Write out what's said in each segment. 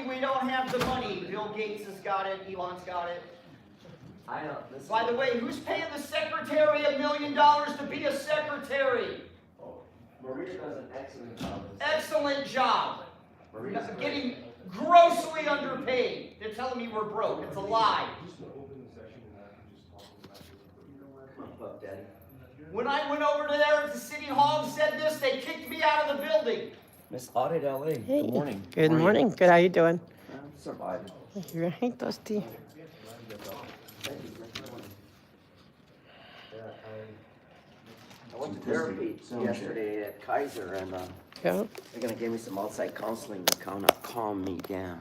we don't have the money. Bill Gates has got it, Elon's got it. I know. By the way, who's paying the secretary $1 million to be a secretary? Oh, Maria does an excellent job. Excellent job. Maria's Getting grossly underpaid. They're telling me we're broke. It's a lie. Fuck, Daddy. When I went over there at the city hall and said this, they kicked me out of the building. Miss Audit LA. Hey. Good morning. Good morning. Good. How you doing? I'm surviving. You're right, Dusty. I went to therapy yesterday at Kaiser, and Yeah. they're gonna give me some outside counseling to kind of calm me down.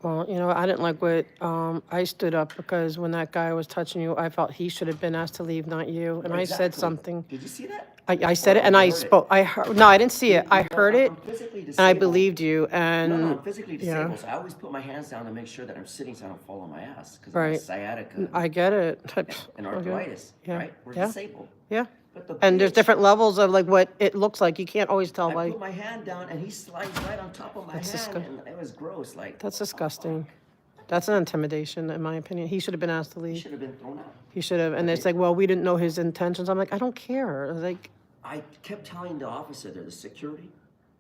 Well, you know, I didn't like what I stood up because when that guy was touching you, I felt he should have been asked to leave, not you. And I said Exactly. something. Did you see that? I said it and I spoke. I heard. No, I didn't see it. I heard it I'm physically and I disabled. believed you. And No, I'm physically yeah. disabled, so I always put my hands down to make sure that I'm sitting so I don't fall on my ass because I Right. have sciatica I get it. and Okay. arthritis, Yeah. right? We're Yeah. disabled. Yeah. But the And there's bitch- different levels of like what it looks like. You can't always tell I by. put my hand down and he slides right on top of my That's hand, disgusting. and it was gross. Like That's disgusting. That's an intimidation, in my opinion. He should have been asked to he leave. should have been thrown out. He should have. And it's like, well, we didn't know his intentions. I'm like, I don't care. I was like, I kept telling the officer there, the security,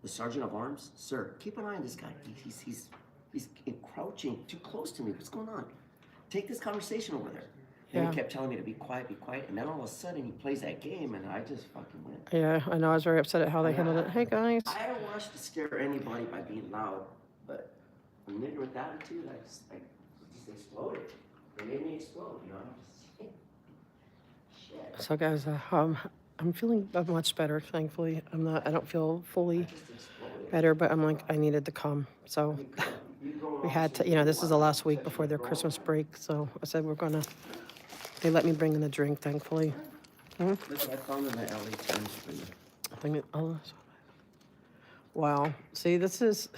the sergeant of arms, sir, keep an eye on this guy. He's encroaching too close to me. What's going on? Take this conversation over there. And Yeah. he kept telling me to be quiet, and then all of a sudden he plays that game, and I just fucking went. yeah, I know. I was very upset at how they handled it. Hey, guys. I don't want to scare anybody by being loud, but a nigger with attitude, I just exploded. They made me explode, you know? Shit. So, guys, I'm feeling much better, thankfully. I don't feel fully Just exploded. better, but I'm like, I needed to come. So, we had to, you know, this is the last week before their Christmas break. So, I said, they let me bring in a drink, thankfully. Look what I found in the LA Times for you. I think wow. See, this is,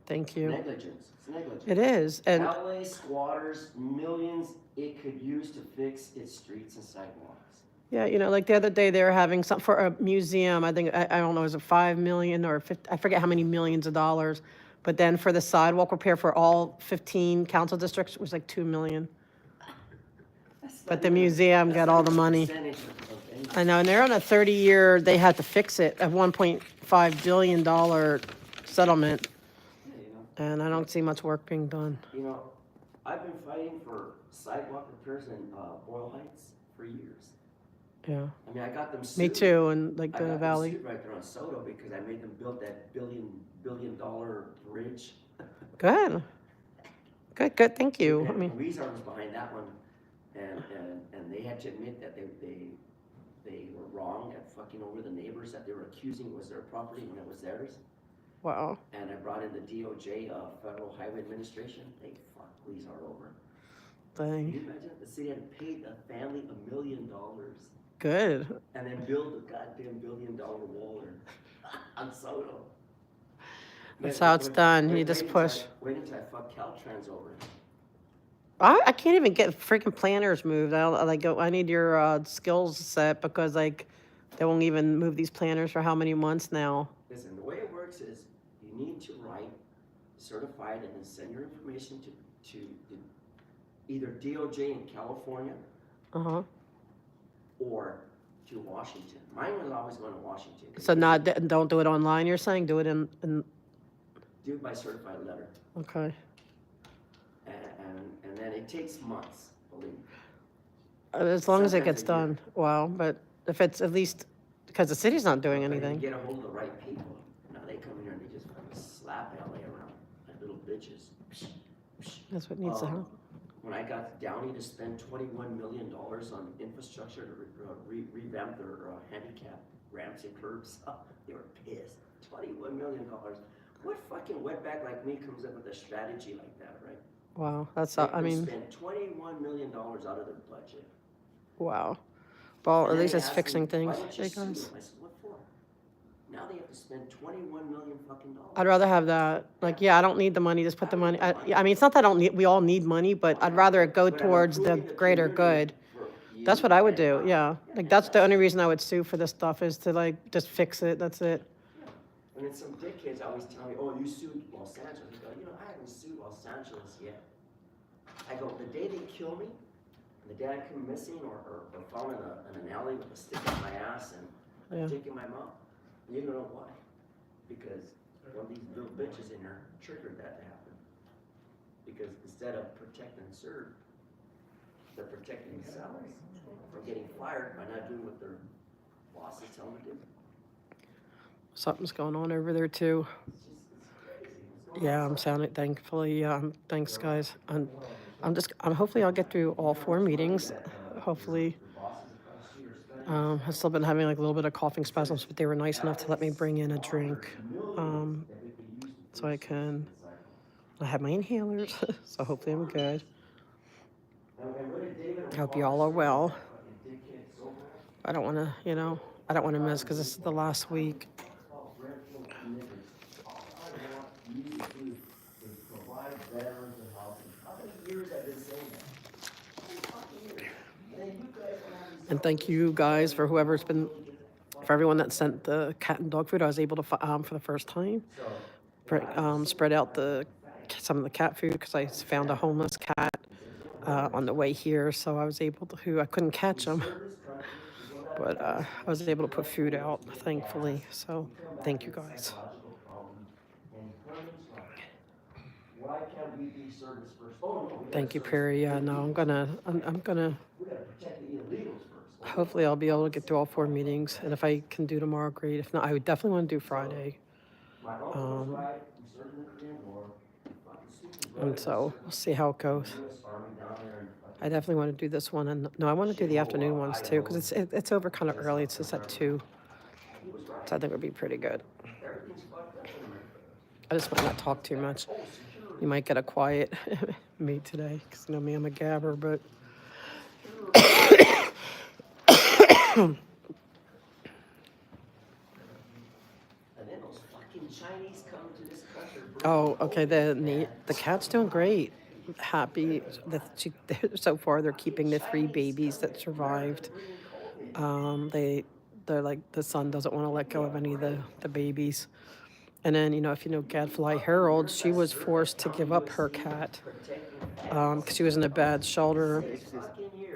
thank you. Negligence. It's negligence. It is. And LA squatters, millions it could use to fix its streets and sidewalks. yeah, you know, like the other day they were having some for a museum. I think, I don't know, is it 5 million or 50, I forget how many millions of dollars. But then for the sidewalk repair for all 15 council districts, it was like 2 million. But the museum got all the money. I know, and they're on a 30-year, they had to fix it, a $1.5 billion settlement. Yeah, you know. And I don't see much work being done. You know, I've been fighting for sidewalk repairs in Boyle Heights for years. Yeah, I mean, I got them sued. me too, and like I the got them valley. sued right there on Soto because I made them build that billion dollar bridge. Good. Good, thank you. I mean, Weezer was behind that one, and they had to admit that they were wrong at fucking over the neighbors that they were accusing was their property when it was theirs. wow. And I brought in the DOJ, Federal Highway Administration. They fucked Weezer over. Can Dang. you imagine if the city had paid the family $1 million Good. and then build a goddamn $1 billion wall there on Soto? That's how it's done. You just push. Wait until I fuck Caltrans over it. I can't even get freaking planners moved. I need your skills set because like they won't even move these planners for how many months now. Listen, the way it works is you need to write certified and then send your information to either DOJ in California Uh-huh. or to Washington. Mine was always going to Washington. 'Cause So they don't do it online, you're saying? Do it in do it by certified letter. okay. And then it takes months, believe me. As long as it Sometimes gets a year. done. Wow, but if it's at least, because the city's not doing But if anything. you get a hold of the right people, now they come in here and they just fucking slap LA around like little bitches. That's what needs to happen. When I got Downey to spend $21 million on infrastructure to revamp their handicap ramps and curbs, they were pissed. $21 million. What fucking wetback like me comes up with a strategy like that, right? Wow, that's, They I mean, spent $21 million out of their budget. wow. Well, And at then least they it's asked fixing me, things. Why don't you Hey, sue them? guys. I said, what for? Now they have to spend $21 million fucking dollars. I'd rather have that. Like, yeah, I don't need the money, just put the money. I mean, it's not that I don't need, we all need money, but I'd rather it go But I'm towards the improving greater community good. for you That's what I would and do, yeah. Like, that's the only reason I would sue for this stuff is to like, just fix it, that's it. And then some dickheads always tell me, oh, you sued Los Angeles. I go, you know, I haven't sued Los Angeles yet. I go, the day they kill me, and the day I come missing or found in an alley with a stick in my ass and a Yeah. dick in my mouth, you don't know why. Because one of these little bitches in there triggered that to happen. Because instead of protect and serve, they're protecting themselves from getting fired by not doing what their bosses tell them to do. Something's going on over there too. It's crazy. What's going Yeah, on? I'm sounding, thankfully, thanks guys. I'm hopefully I'll get through all 4 meetings. Hopefully. I've still been having like a little bit of coughing spasms, but they were nice enough to let me bring in a drink. So I have my inhalers, so hopefully I'm good. I hope you all are well. I don't want to, I don't want to miss because this is the last week. And thank you guys for whoever's been, for everyone that sent the cat and dog food. I was able to, for the first time, spread out some of the cat food because I found a homeless cat on the way here. So I was able to, I couldn't catch him, but I was able to put food out, thankfully. So thank you guys. Thank you, Perry. Yeah, no, I'm gonna. Hopefully, I'll be able to get through all 4 meetings, and if I can do tomorrow, great. If not, I would definitely want to do Friday. And so we'll see how it goes. I definitely want to do this one, and no, I want to do the afternoon ones too, because it's over kind of early. It's just at 2, so I think it would be pretty good. I just might not talk too much. You might get a quiet me today, because you know me, I'm a gabber, but. And then those fucking Chinese come to this country. Oh, okay. The cat's doing great. Happy that so far they're keeping the 3 babies that survived. They're like, the son doesn't want to let go of any of the babies. And then, if you know Gadfly Harold, she was forced to give up her cat because she was in a bad shelter.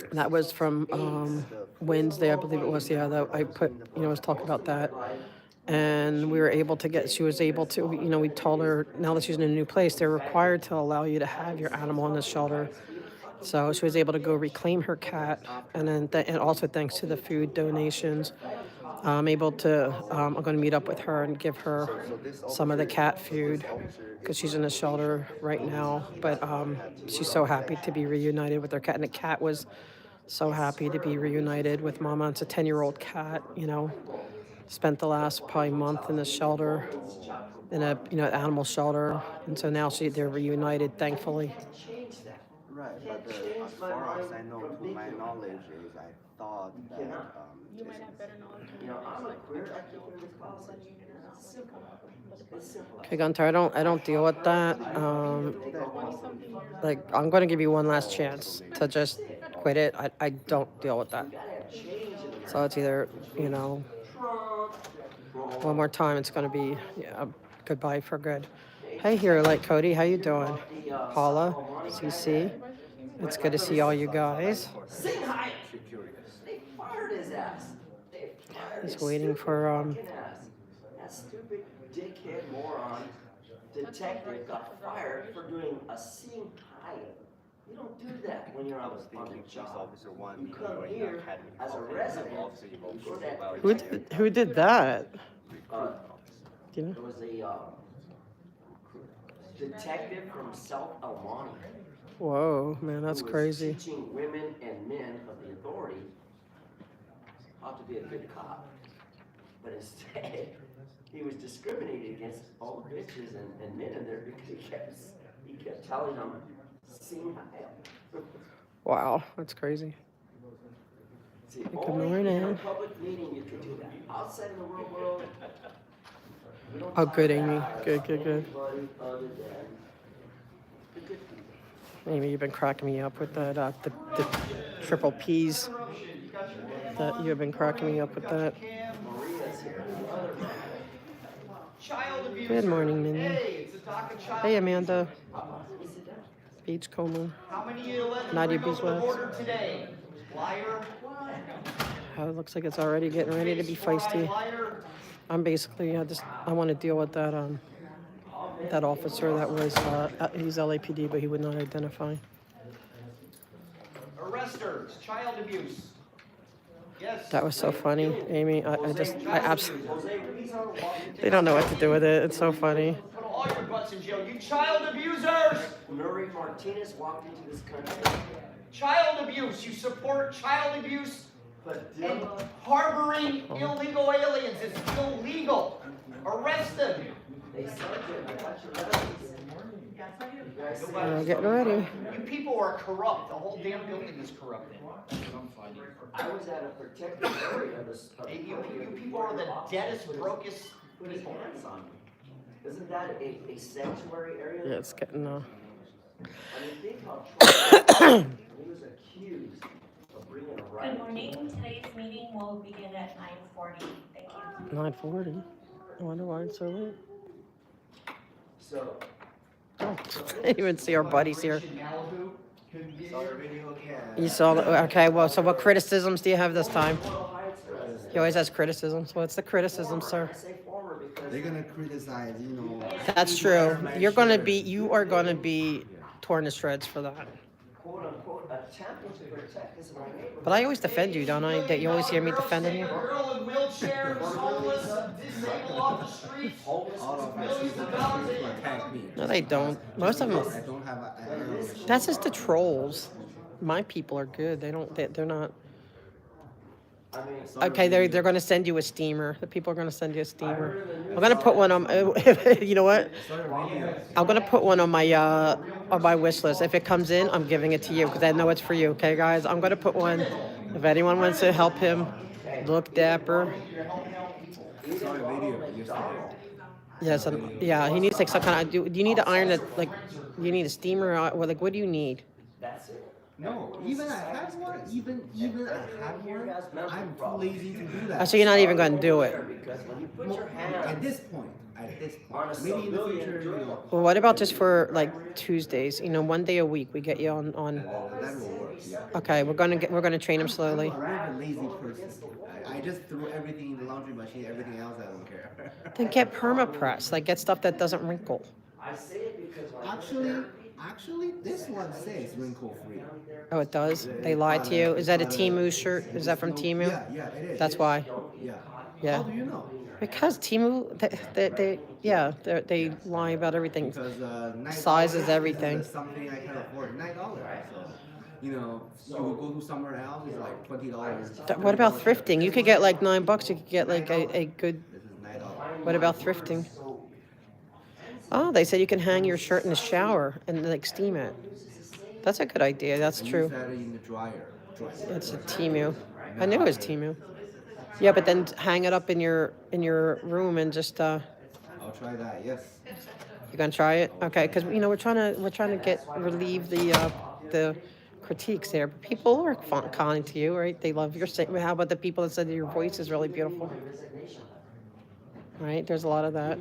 And that was from Wednesday, I believe it was. Yeah, that I put, was talking about that. And we were able to she was able to, we told her now that she's in a new place, they're required to allow you to have your animal in the shelter. So she was able to go reclaim her cat. And then, and also thanks to the food donations, I'm able to, I'm going to meet up with her and give her some of the cat food because she's in a shelter right now. But she's so happy to be reunited with her cat. And the cat was so happy to be reunited with Mama. It's a 10-year-old cat, spent the last probably month in the shelter, in a animal shelter. And so now they're reunited, thankfully. Right, but as far as I know, to my knowledge, is I thought that you might have better knowledge. I'm a queer. I keep it with policy. It's simple. Okay, Gunter, I don't deal with that. Like, I'm going to give you one last chance to just quit it. I don't deal with that. So it's either, one more time, it's going to be goodbye for good. Hey here, like Cody, how you doing? Paula, CC, it's good to see all you guys. Sing high. They fired his ass. They fired He's his waiting stupid for fucking ass. That stupid dickhead moron detective got fired for doing a sing high. You don't do that when you're on the fucking job. You come here as a resident. You go that Who did that? Do you know? There was a detective from South El Monte. Whoa, man, that's who was crazy. teaching women and men of the authority how to be a good cop. But instead, he was discriminating against all the bitches and men in there because he kept telling them, sing high. Wow, that's crazy. See, Good only in a morning. public meeting you can do that. Outside in the real world, we don't Oh, talk good, about Amy. Good, good, good. anybody other than the good people. Amy, you've been cracking me up with that, the triple P's. That you've been cracking me up with that. Maria's here. The other child abuse. Good morning, Minnie. Hey, it's a dock of child Hey, Amanda. abuse. Beachcomber. How many of you let them Nadia bring over the Beeswax. border today? Liar. Oh, it looks like it's already getting ready to be feisty. Liar. I'm basically, I want to deal with that, that officer that was, he's LAPD, but he would not identify. Arresters, child abuse. Yes. That was so funny, Amy. I absolutely, they don't know what to do with it. It's so funny. Put all your butts in jail, you child abusers! Nuri Martinez walked into this country. Child abuse, you support child abuse and harboring illegal aliens. It's illegal. Arrest them. They sergeant, I got your letters. You guys say- Getting ready. You people are corrupt. The whole damn building is corrupted. I was at a protected area. Hey, you people are the deadest, brokest Put his people. hands on me. Isn't that a sanctuary area? Yeah, it's getting, I mean, think how Trump, he was accused of bringing a riot. Good morning. Today's meeting will begin at 9:40. Thank you. 9:40. I wonder why it's so late. So, Oh, I didn't even see our buddies here. Saw your video again. You saw, okay, well, so what criticisms do you have this time? He always has criticisms. What's the criticism, sir? I say former because They're gonna criticize, That's true. You are gonna be torn to shreds for that. quote unquote attempting to protect his own neighborhood. But I always defend you, don't I? That you always hear me defending A you? girl in wheelchair, homeless, disabled off the streets. all of my people to attack me. No, they don't. Most of them, I don't have a that's just the trolls. My people are good. They're not. I mean, Okay, they're going to send you a steamer. The people are going to send you a steamer. I'm going to put one on. You know what? I'm going to put one on my wish list. If it comes in, I'm giving it to you because I know it's for you. Okay, guys. I'm going to put one. If anyone wants to help him, look dapper. saw a video yesterday. Yes, yeah. He needs like some kind of. Do you need to iron it? Like, you need a steamer or like what do you need? that's it. No, even I have one. Even I have one. I'm too lazy to do Oh, that. so you're not even going to do it. Because when you put Well, your hand at this point, maybe in the future, Well, what about just for like Tuesdays? You know, one day a week we get you on. that will work. Yeah. Okay, we're gonna train him slowly. I'm a lazy person. I just threw everything in the laundry machine. Everything else, I don't care. Then get perma-press. Like get stuff that doesn't wrinkle. I say it because when Actually, this one says wrinkle free. Oh, it does? They lied to you? Is that a Timu shirt? Is that from Timu? Yeah, it is. That's why. Yeah. Yeah. How do you know? Because Timu, they lie about everything. Because $9 Size is everything. Something I can afford. $9. So, you will go to somewhere else. It's like $20. What about thrifting? You could get like $9. You could get like a good. This is $9. What about thrifting? Oh, they said you can hang your shirt in the shower and like steam it. That's a good idea. That's Use true. that in the dryer. It's a Timu. I knew it was Timu. Yeah, but then hang it up in your room and just I'll try that. Yes. you gonna try it? Okay, because we're trying to relieve the critiques there. But people are kind to you, right? They love your. How about the people that said that your voice is really beautiful? Right? There's a lot of that.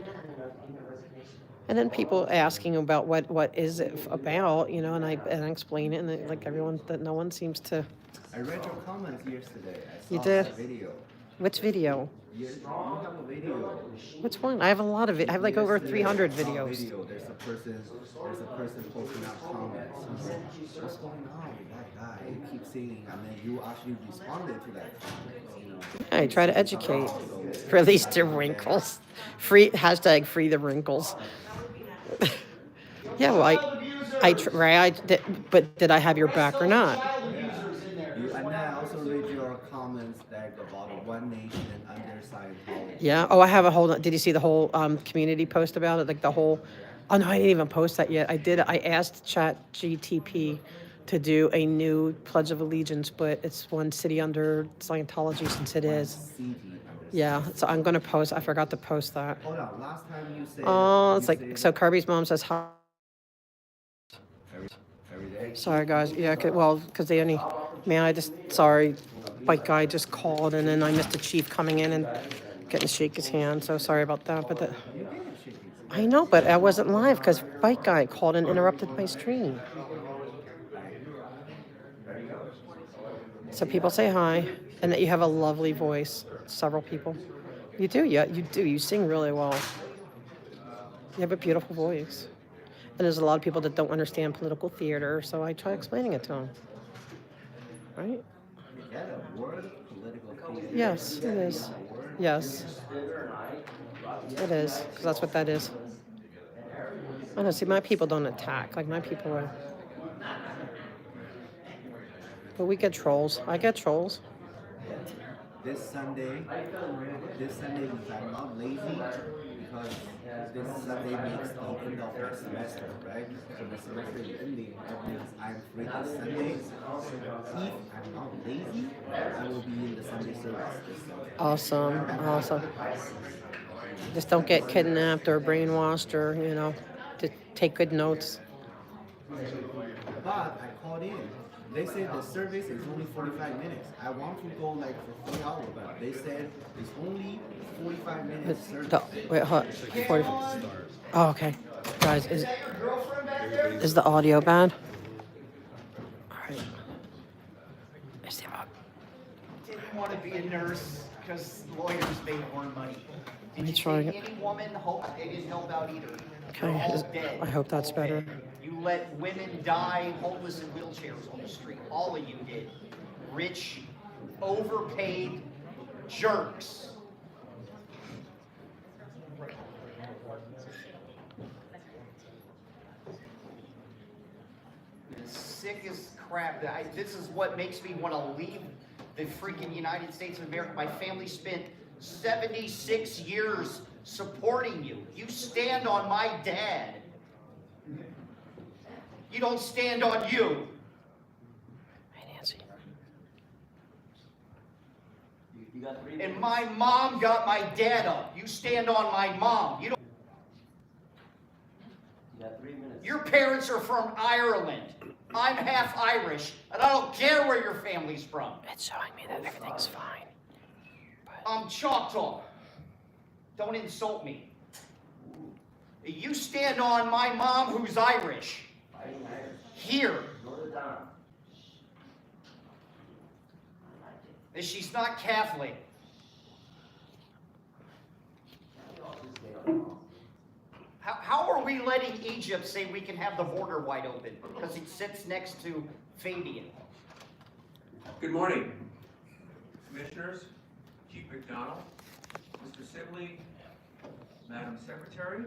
And then people asking about what is it about, and I explain it, and like everyone, that no one seems to. I read your comments yesterday. I saw You did? that video. Which video? You have a video. Which one? I have a lot of it. I have like over Yesterday, 300 I saw a videos. video. There's a person posting out comments. What's going on with that guy? You keep saying, and then you actually responded to that comment. I try to educate. Release the wrinkles. Free #free the wrinkles. Yeah, well, but did I have your back or not? And then I also read your comments that about One Nation and under Scientology. Yeah. Oh, I have a whole. Did you see the whole community post about it? Like the whole. Oh no, I didn't even post that yet. I did. I asked ChatGTP to do a new Pledge of Allegiance, but it's one city under Scientology since it is. Yeah. So I'm gonna post. I forgot to post that. Hold on. Last time you said. Oh, it's you like said so. Kirby's mom says hi. every day. Sorry, guys. Yeah, because they only, man, sorry, white guy just called, and then I missed the chief coming in, and getting to shake his hand, so sorry about that, but the, You did shake it. I know, but I wasn't live because Bike Guy called and interrupted my stream. So people say hi, and that you have a lovely voice. Several people. You do, yeah, you do. You sing really well. You have a beautiful voice. And there's a lot of people that don't understand political theater, so I try explaining it to them. Right? Is that a word? Political theater? Yes, it is. Yes, it is, because that's what that is. I know, see, my people don't attack. Like, my people are... But we get trolls. I get trolls. This Sunday, because I'm not lazy, because this Sunday makes the end of my semester, right? So the semester is ending, that means I'm free this Sunday. If I'm not lazy, I will be in the Sunday service this Sunday. Awesome. Just don't get kidnapped or brainwashed or, to take good notes. But I called in. They said the service is only 45 minutes. I want to go like for 3 hours, but they said it's only 45 minutes service. Wait, hold on. 40. Oh, okay. Guys, Is that your girlfriend back there? is the audio bad? All right. Is the Didn't want to be a nurse because lawyers made more money. Did me you try take it. any woman? Hope they didn't help out either. Okay, They're all dead. I hope that's better. You let women die homeless in wheelchairs on the street. All of you did. Rich, overpaid jerks. Sick as crap. This is what makes me want to leave the freaking United States of America. My family spent 76 years supporting you. You stand on my dad. You don't stand on you. Hey, Nancy. You got 3 And my mom got my dad up. You stand on my mom. You don't. You got 3 minutes. Your parents are from Ireland. I'm half Irish, and I don't care where your family's from. It's showing me that everything's fine. I'm Choctaw. Don't insult me. You stand on my mom who's Irish. Fighting Irish. Here. North Don. And she's not Catholic. How are we letting Egypt say we can have the border wide open? Because it sits next to Fabian. Good morning, Commissioners, Chief McDonald, Mr. Sibley, Madam Secretary,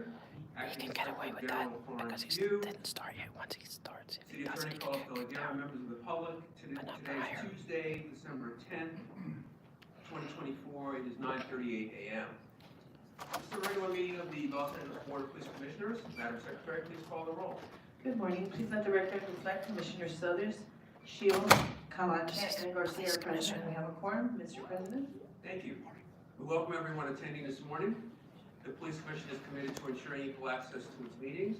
He Acting can get away Inspector with that General Foreign because he Review, didn't start yet. Once he starts, if he City doesn't, Attorney he Carlos can get kicked Delegara, out. members of the public. But not Today prior. is Tuesday, December 10th, 2024. It is 9:38 a.m. This is the regular meeting of the Los Angeles Board of Police Commissioners. Madam Secretary, please call the roll. Good morning. Please let the record reflect Commissioner Sothers, Shields, Calante, and Garcia are present. We have a quorum, Mr. President. Thank you. We welcome everyone attending this morning. The Police Commission is committed to ensuring equal access to its meetings.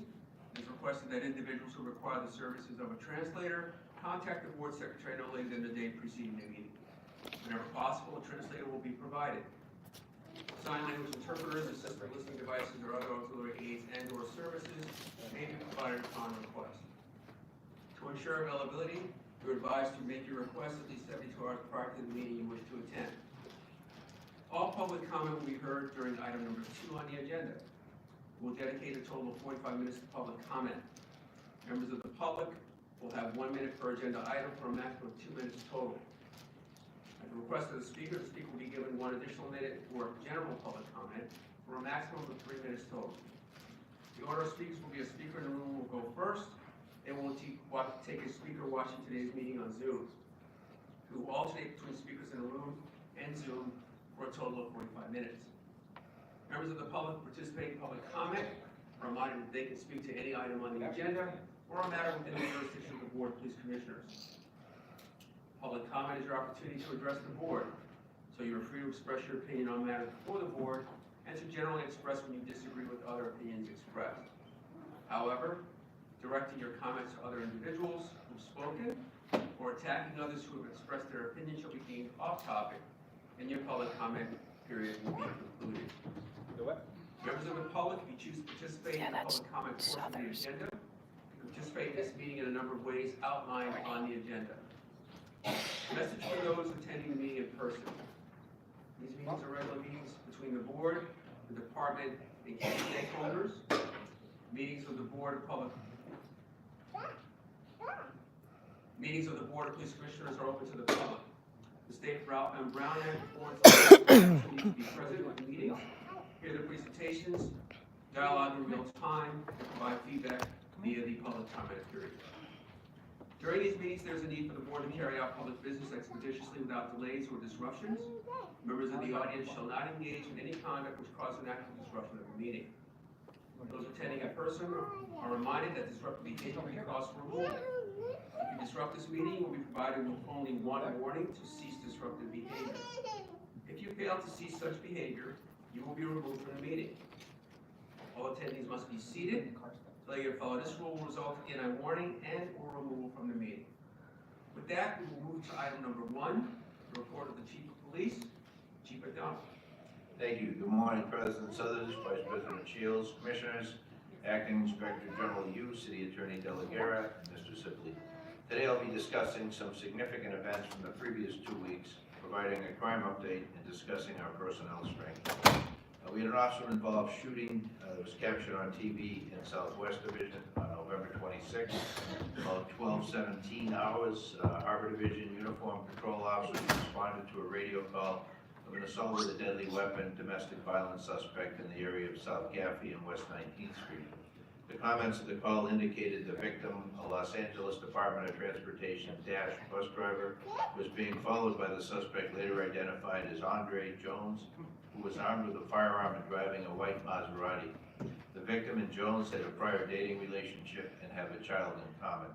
It is requested that individuals who require the services of a translator contact the board secretary no later than the day preceding the meeting. Whenever possible, a translator will be provided. Sign language interpreters, assistive listening devices, or other auxiliary aids and/or services may be provided upon request. To ensure availability, you're advised to make your request at least 72 hours prior to the meeting you wish to attend. All public comment will be heard during item number 2 on the agenda. We'll dedicate a total of 45 minutes to public comment. Members of the public will have 1 minute per agenda item for a maximum of 2 minutes total. At the request of the speaker will be given 1 additional minute for general public comment for a maximum of 3 minutes total. The order of speakers will be a speaker in the room will go first, then we'll take a speaker watching today's meeting on Zoom. We will alternate between speakers in the room and Zoom for a total of 45 minutes. Members of the public participating in public comment are reminded that they can speak to any item on the agenda or a matter within the jurisdiction of the Board of Police Commissioners. Public comment is your opportunity to address the board, so you are free to express your opinion on matters before the board and to generally express when you disagree with other opinions expressed. However, directing your comments to other individuals who've spoken or attacking others who have expressed their opinion shall be deemed off topic, and your public comment period will be concluded. Members of the public, if you choose to participate in the public comment portion of the agenda, you can participate in this meeting in a number of ways outlined on the agenda. Message for those attending the meeting in person. These meetings are regular meetings between the board, the department, and key stakeholders. Meetings of the Board of Public Meetings of the Board of Police Commissioners are open to the public. The State Ralph M. Brown Act affords all opportunity to be present at the meetings, hear the presentations, dialogue in real time, and provide feedback via the public comment period. During these meetings, there's a need for the board to carry out public business expeditiously without delays or disruptions. Members of the audience shall not engage in any conduct which causes an actual disruption of the meeting. Those attending in person are reminded that disruptive behavior may cause removal. If you disrupt this meeting, you will be provided with only one warning to cease disruptive behavior. If you fail to cease such behavior, you will be removed from the meeting. All attendees must be seated. Failure to follow this rule will result in a warning and/or removal from the meeting. With that, we will move to item number 1, the report of the Chief of Police, Chief McDonald. Thank you. Good morning, President Southers, Vice President Shields, Commissioners, Acting Inspector General Yu, City Attorney De La Guerra, and Mr. Sibley. Today I'll be discussing some significant events from the previous 2 weeks, providing a crime update and discussing our personnel strength. We had an officer-involved shooting that was captured on TV in Southwest Division on November 26th. About 12:17 hours, Harbor Division uniformed patrol officers responded to a radio call of an assault with a deadly weapon, domestic violence suspect in the area of South Gaffey and West 19th Street. The comments of the call indicated the victim, a Los Angeles Department of Transportation Dash bus driver, was being followed by the suspect later identified as Andre Jones, who was armed with a firearm and driving a white Maserati. The victim and Jones had a prior dating relationship and have a child in common.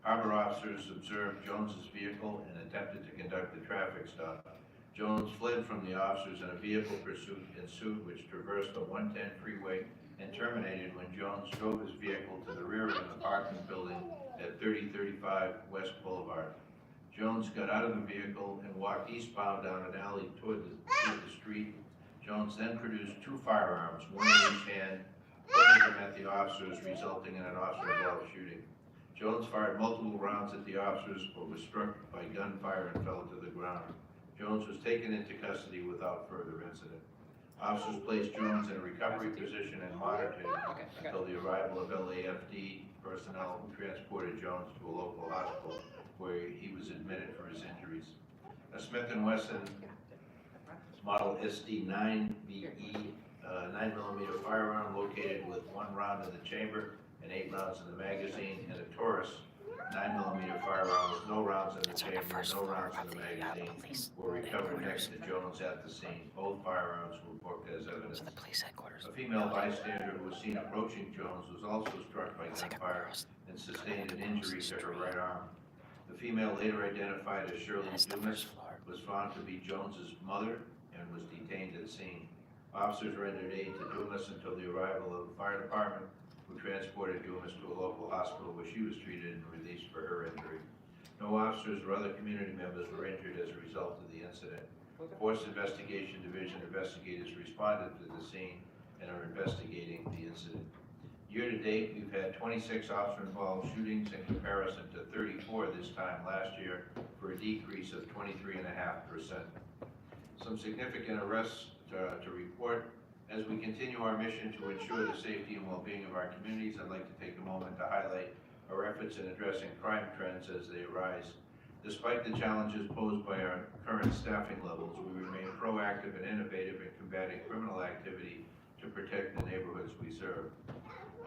Harbor officers observed Jones's vehicle and attempted to conduct a traffic stop. Jones fled from the officers and a vehicle pursuit ensued which traversed the 110 freeway and terminated when Jones drove his vehicle to the rear of an apartment building at 3035 West Boulevard. Jones got out of the vehicle and walked eastbound down an alley toward the street. Jones then produced 2 firearms, one in each hand, pointing them at the officers, resulting in an officer-involved shooting. Jones fired multiple rounds at the officers, but was struck by gunfire and fell to the ground. Jones was taken into custody without further incident. Officers placed Jones in a recovery position and monitored him until the arrival of LAFD personnel who transported Jones to a local hospital where he was admitted for his injuries. A Smith & Wesson Model SD-9BE 9mm firearm located with 1 round in the chamber and 8 rounds in the magazine, and a Taurus 9mm firearm with no rounds in the chamber and no rounds in the magazine were recovered next to Jones at the scene. Both firearms were booked as evidence. A female bystander who was seen approaching Jones was also struck by gunfire and sustained an injury to her right arm. The female, later identified as Shirley Dumas, was found to be Jones's mother and was detained at scene. Officers rendered aid to Dumas until the arrival of the fire department, who transported Dumas to a local hospital where she was treated and released for her injury. No officers or other community members were injured as a result of the incident. Force Investigation Division investigators responded to the scene and are investigating the incident. Year to date, we've had 26 officer-involved shootings in comparison to 34 this time last year, for a decrease of 23.5%. Some significant arrests to report. As we continue our mission to ensure the safety and well-being of our communities, I'd like to take a moment to highlight our efforts in addressing crime trends as they arise. Despite the challenges posed by our current staffing levels, we remain proactive and innovative in combating criminal activity to protect the neighborhoods we serve.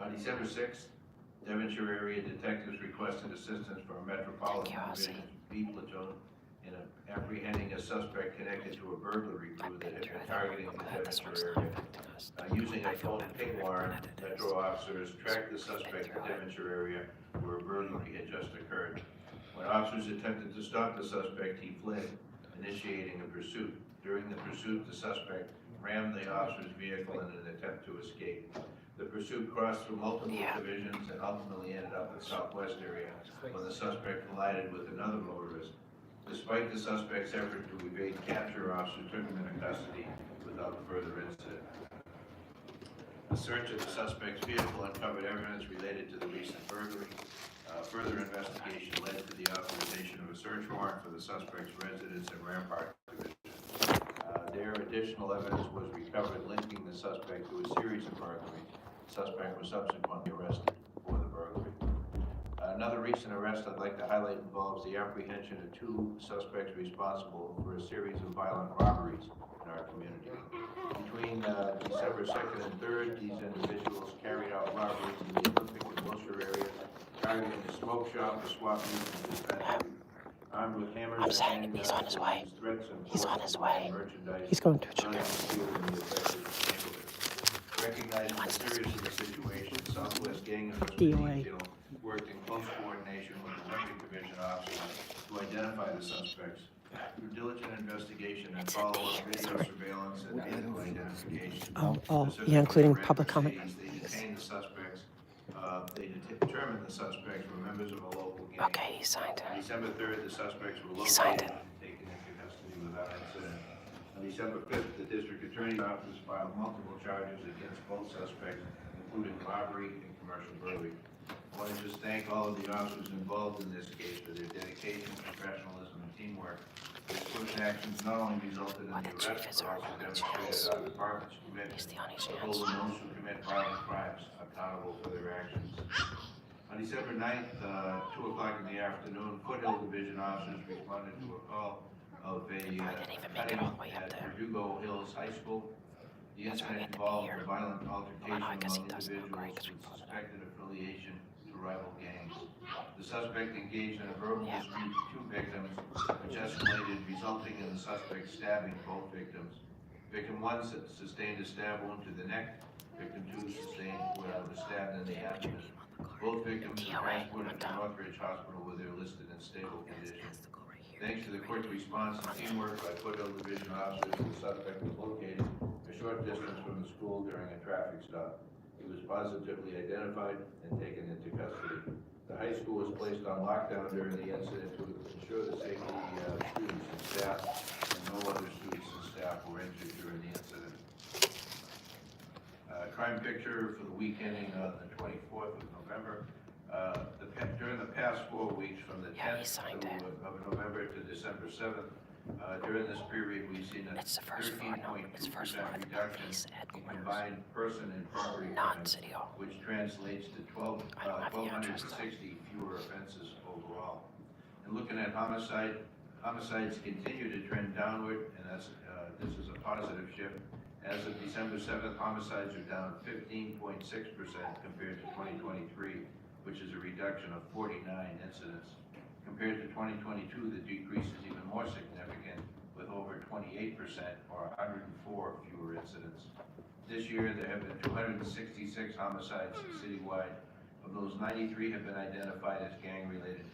On December 6th, Devonshire area detectives requested assistance from Metropolitan Division B platoon in apprehending a suspect connected to a burglary crew that had been targeting the Devonshire area. Using a phone ping warrant, Metro officers tracked the suspect to the Devonshire area where a burglary had just occurred. When officers attempted to stop the suspect, he fled, initiating a pursuit. During the pursuit, the suspect rammed the officer's vehicle in an attempt to escape. The pursuit crossed through multiple divisions and ultimately ended up in the Southwest area when the suspect collided with another motorist. Despite the suspect's effort to evade capture, officers took him into custody with without further incident. A search of the suspect's vehicle uncovered evidence related to the recent burglary. Further investigation led to the authorization of a search warrant for the suspect's residence in Rampart Division. There, additional evidence was recovered linking the suspect to a series of burglaries. The suspect was subsequently arrested for the burglary. Another recent arrest I'd like to highlight involves the apprehension of two suspects responsible for a series of violent robberies in our community. Between December 2nd and 3rd, these individuals carried out robberies in the Olympic and Wilshire area, targeting a smoke shop, a swap meet, and dispensary. Armed with hammers and handguns, he's on his way. threats and He's on his way. merchandise. He's going to a running church. through in the affected neighborhood. Recognizing the seriousness of the situation, Southwest Gang Enforcement DOA. Detail worked in close coordination with the Olympic Division officers to identify the suspects. Through diligent investigation and follow-up video surveillance and vehicle identification. Yeah, including public comment. They detained the suspects. They determined the suspects were members of a local gang. Okay, he signed On it. December 3rd, the suspects were signed located and taken into custody without incident. On December 5th, the district attorney's office filed multiple charges against both suspects, including robbery and commercial burglary. I want to just thank all of the officers involved in this case for their dedication, professionalism, and teamwork. This swift actions not only resulted in the arrest, but also demonstrated our department's commitment to holding those who commit violent crimes accountable for their actions. On December 9th, 2 o'clock in the afternoon, Foothill Division officers responded to a call of a cutting at Verdugo Hills High School. The incident involved a violent altercation among individuals with suspected affiliation to rival gangs. The suspect engaged in a verbal dispute with 2 victims, which escalated, resulting in the suspect stabbing both victims. Victim 1 sustained a stab wound to the neck. Victim 2 sustained a stab in the abdomen. Both victims were transported to Northridge Hospital where they're listed in stable condition. Thanks to the quick response and teamwork by Foothill Division officers, the suspect was located a short distance from the school during a traffic stop. He was positively identified and taken into custody. The high school was placed on lockdown during the incident to ensure the safety of students and staff, and no other students and staff were injured during the incident. Crime picture for the week ending on the 24th of November. During the past 4 weeks, from the 10th of November to December 7th, during this period, we've seen a 13.2% reduction in combined person and property crimes, which translates to 1,260 fewer offenses overall. And looking at homicides continue to trend downward, and this is a positive shift. As of December 7th, homicides are down 15.6% compared to 2023, which is a reduction of 49 incidents. Compared to 2022, the decrease is even more significant, with over 28% or 104 fewer incidents. This year, there have been 266 homicides citywide. Of those, 93 have been identified as gang-related.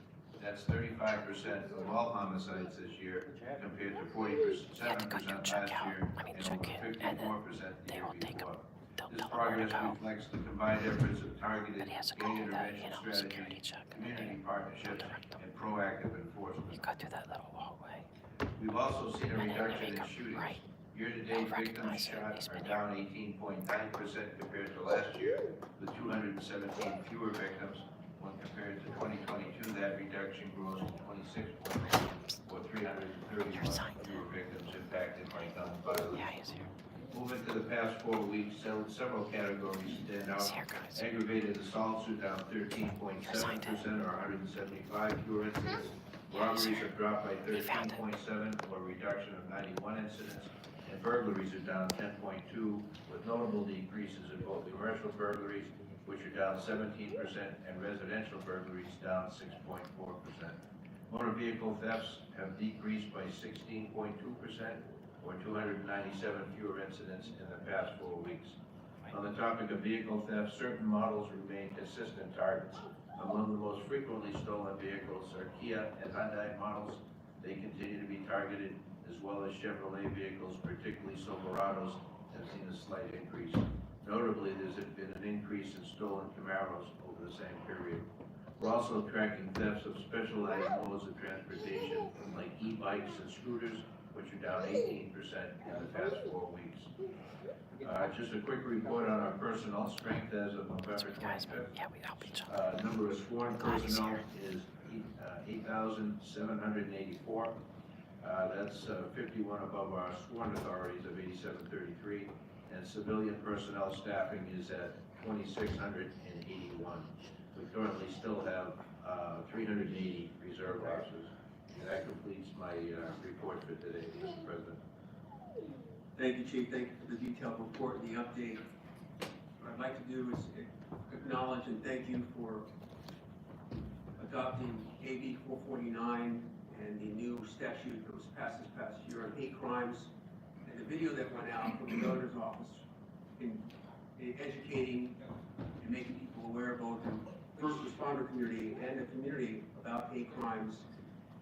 That's 35% of all homicides this year, compared to 47% last year, and over 54% the year before. This progress reflects the combined efforts of targeted gang intervention strategies, community partnerships, and proactive enforcement. You go through that little hallway. We've also seen a And then reduction in make 'em shootings. right. Year-to-date victims shot are down 18.9% compared to last year, with 217 fewer victims. When compared to 2022, that reduction grows to 26.9, or 331 fewer victims impacted by gun violence. Yeah, he's here. Moving to the past 4 weeks, several categories stand out. He's here, guys. Aggravated assaults are down 13.7%, or 175 fewer incidents. Robberies have dropped by 13.7, or a reduction of 91 incidents. And burglaries are down 10.2, with notable decreases in both commercial burglaries, which are down 17%, and residential burglaries down 6.4%. Motor vehicle thefts have decreased by 16.2%, or 297 fewer incidents in the past 4 weeks. On the topic of vehicle theft, certain models remain consistent targets. Among the most frequently stolen vehicles are Kia and Hyundai models. They continue to be targeted, as well as Chevrolet vehicles, particularly Silverados, have seen a slight increase. Notably, there's been an increase in stolen Camaros over the same period. We're also tracking thefts of specialized modes of transportation, like e-bikes and scooters, which are down 18% in the past 4 weeks. Just a quick report on our personnel strength as of November 25th. Number of sworn personnel is 8,784. That's 51 above our sworn authorities of 8,733, and civilian personnel staffing is at 2,681. We currently still have 380 reserve officers, and that completes my report for today, Mr. President. Thank you, Chief. Thank you for the detailed report and the update. What I'd like to do is acknowledge and thank you for adopting AB 449 and the new statute that was passed this past year on hate crimes, and the video that went out from the governor's office in educating and making people aware, both in first responder community and the community, about hate crimes,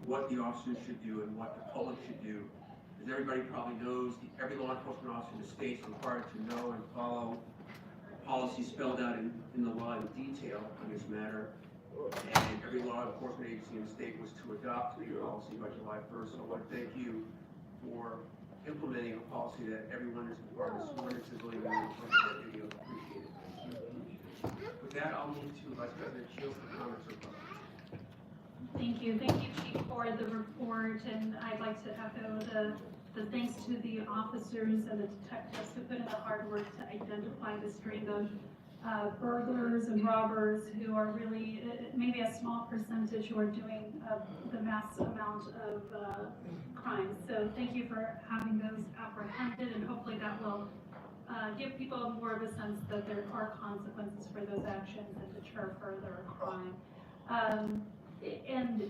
what the officers should do and what the public should do. As everybody probably knows, every law enforcement officer in the state is required to know and follow policies spelled out in the law in detail on this matter. And every law enforcement agency in the state was to adopt the policy by July 1st. So I want to thank you for implementing a policy that everyone is required to sworn and civilian members of that video. Appreciate it. With that, I'll move to Vice President Shields for comments or questions. Thank you, Chief, for the report, and I'd like to echo the thanks to the officers and the detectives who put in the hard work to identify the string of burglars and robbers who are really, maybe a small percentage, who are doing the mass amount of crimes. So thank you for having those apprehended, and hopefully that will give people more of a sense that there are consequences for those actions and deter further crime. And,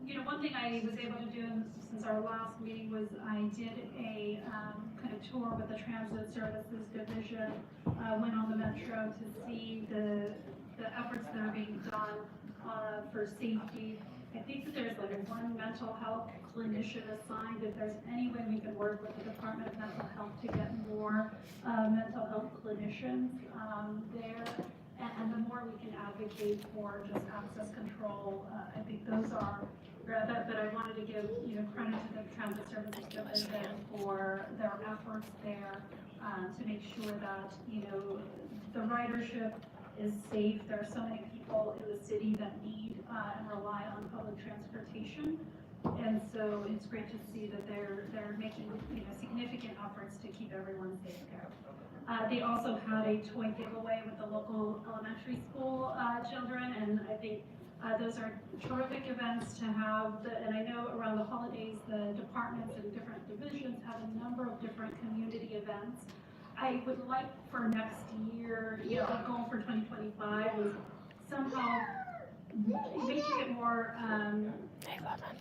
you know, one thing I was able to do since our last meeting was I did a kind of tour with the Transit Services Division, went on the Metro to see the efforts that are being done for safety. I think that there's like one mental health clinician assigned. If there's any way we can work with the Department of Mental Health to get more mental health clinicians there. And the more we can advocate for just access control, I think those are, that I wanted to give, you know, credit to the Transit Services Division for their efforts there to make sure that, you know, the ridership is safe. There are so many people in the city that need and rely on public transportation. And so it's great to see that they're making, you know, significant efforts to keep everyone safe there. They also had a toy giveaway with the local elementary school children, and I think those are terrific events to have. And I know around the holidays, the departments and different divisions have a number of different community events. I would like for next year, you know, the goal for 2025 is somehow making it more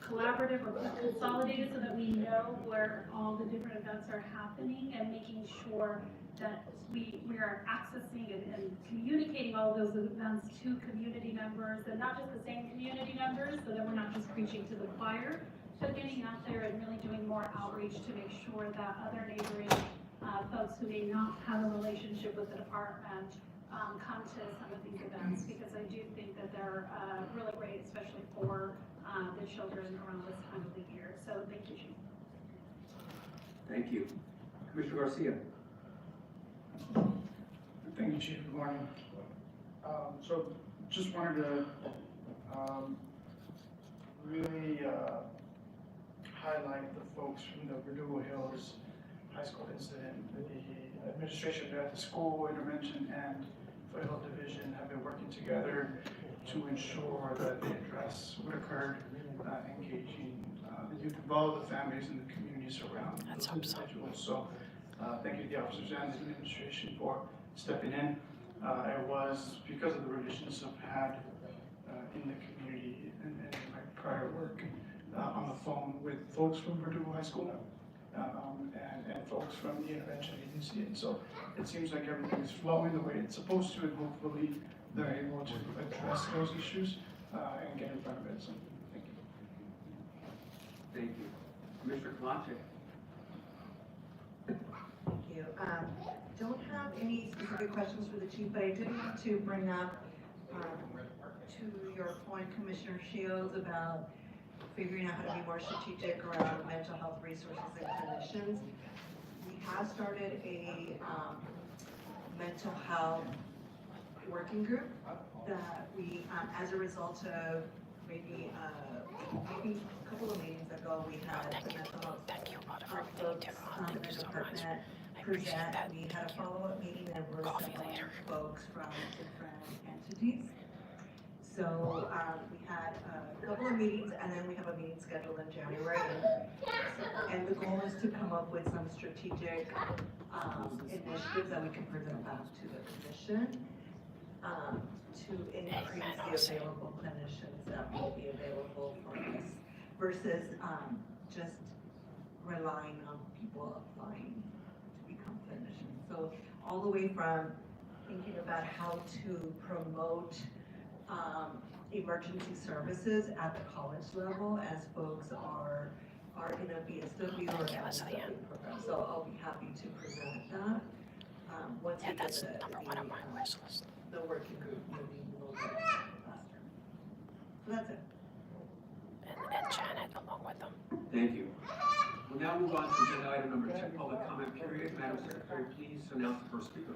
collaborative or consolidated so that we know where all the different events are happening, and making sure that we are accessing and communicating all those events to community members, and not just the same community members, so that we're not just preaching to the choir, but getting out there and really doing more outreach to make sure that other neighboring folks who may not have a relationship with the department come to some of these events, because I do think that they're really great, especially for the children around this time of the year. So thank you, Chief. Thank you. Commissioner Garcia. Thank you, Chief. Good morning. So just wanted to really highlight the folks from the Verdugo Hills High School incident. The administration there at the school, intervention, and Foothill Division have been working together to ensure that they address what occurred, engaging the youth involved, the families, and the communities around those individuals. So thank you to the officers and the administration for stepping in. It was because of the relations I've had in the community and my prior work on the phone with folks from Verdugo High School and folks from the intervention agency. And so it seems like everything is flowing the way it's supposed to, and hopefully they're able to address those issues and get in front of it. So thank you. Thank you. Commissioner Kalante. Thank you. Don't have any specific questions for the chief, but I did want to bring up to your point, Commissioner Shields, about figuring out how to be more strategic around mental health resources and clinicians. We have started a mental health working group that we, as a result of maybe a couple of meetings ago, we had the mental health folks from the department present. We had a follow-up meeting and we're assembling folks from different entities. So we had a couple of meetings and then we have a meeting scheduled in January. And the goal is to come up with some strategic initiatives that we can present back to the commission to increase the available clinicians that will be available for us versus just relying on people applying to become clinicians. So all the way from thinking about how to promote emergency services at the college level as folks are in a BSW or MSW program. So I'll be happy to present that. Once we get the working group moving a little bit faster. So that's it. And Janet along with them. Thank you. We'll now move on to agenda item number 2, public comment period. Madam Secretary, please announce the first speaker.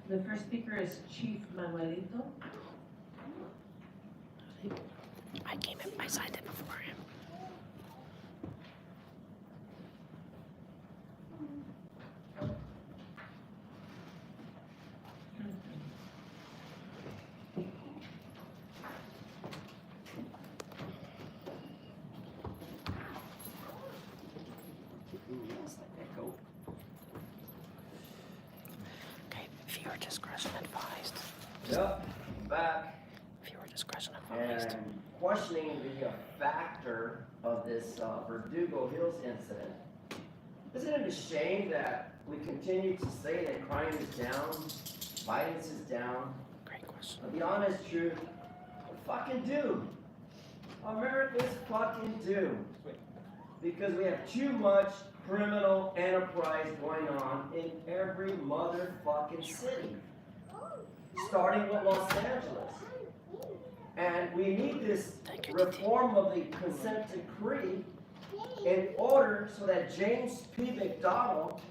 The first speaker is Chief Manuelito. I signed it before him. Okay, viewer discretion advised. Yep, back. Viewer discretion advised. And questioning the factor of this Verdugo Hills incident. Isn't it a shame that we continue to say that crime is down, violence is down? Great question. But the honest truth, we're fucking doomed. America's fucking doomed. Because we have too much criminal enterprise going on in every motherfucking city. Starting with Los Angeles. And we need this reform of the consent decree in order so that James P. McDonald